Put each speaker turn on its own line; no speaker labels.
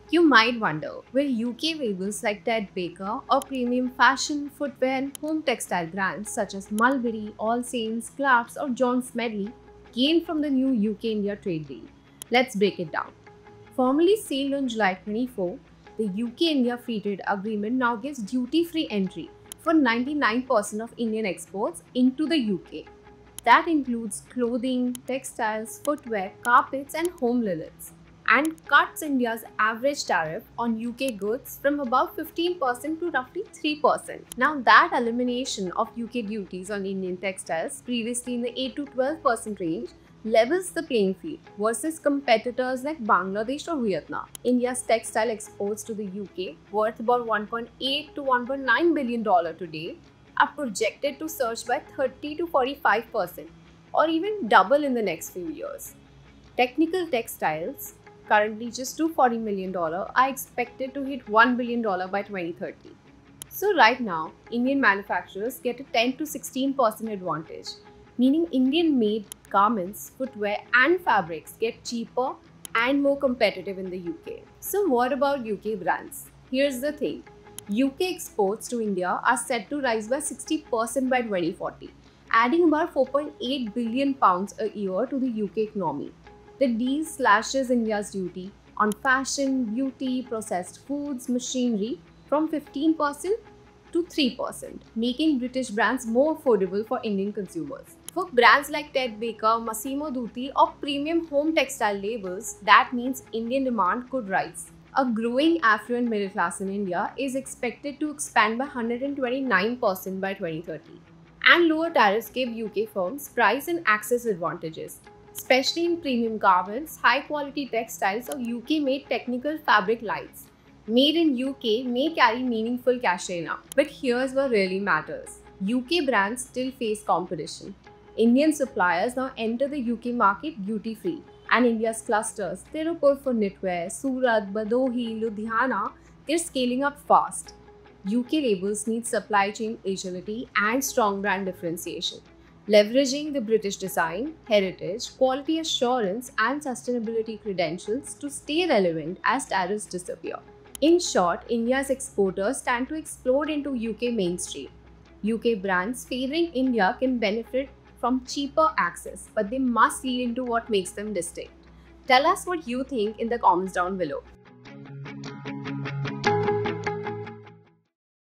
You might wonder, will UK labels like Ted Baker or premium fashion, footwear and home textile brands such as Mulberry, All Saints, Clarks or John Smedley gain from the new UK-India trade deal? Let's break it down. Formally sealed on July 24, the UK-India Free Trade Agreement now gives duty-free entry for 99% of Indian exports into the UK. That includes clothing, textiles, footwear, carpets and home linens, and cuts India's average tariff on UK goods from above 15% to roughly 3%. Now that elimination of UK duties on Indian textiles, previously in the 8 to 12% range, levels the playing field versus competitors like Bangladesh or Vietnam. India's textile exports to the UK, worth about $1.8 to $1.9 billion today, are projected to surge by 30 to 45% or even double in the next few years. Technical textiles, currently just $240 million, are expected to hit $1 billion by 2030. So right now, Indian manufacturers get a 10 to 16% advantage, meaning Indian-made garments, footwear and fabrics get cheaper and more competitive in the UK. So what about UK brands? Here's the thing. UK exports to India are set to rise by 60% by 2040, adding about £4.8 billion a year to the UK economy. The deal slashes India's duty on fashion, beauty, processed foods, machinery from 15% to 3%, making British brands more affordable for Indian consumers. For brands like Ted Baker, Massimo Dutti or premium home textile labels, that means Indian demand could rise. A growing affluent middle class in India is expected to expand by 129% by 2030. And lower tariffs give UK firms price and access advantages, especially in premium garments, high-quality textiles or UK-made technical fabric lines. Made in UK may carry meaningful cachet now. But here's what really matters. UK brands still face competition. Indian suppliers now enter the UK market duty-free, and India's clusters, Tirupur for knitwear, Surat, Bhadohi, Ludhiana, they're scaling up fast. UK labels need supply chain agility and strong brand differentiation, leveraging the British design, heritage, quality assurance and sustainability credentials to stay relevant as tariffs disappear. In short, India's exporters stand to explode into UK mainstream. UK brands favoring India can benefit from cheaper access, but they must lead into what makes them distinct. Tell us what you think in the comments down below.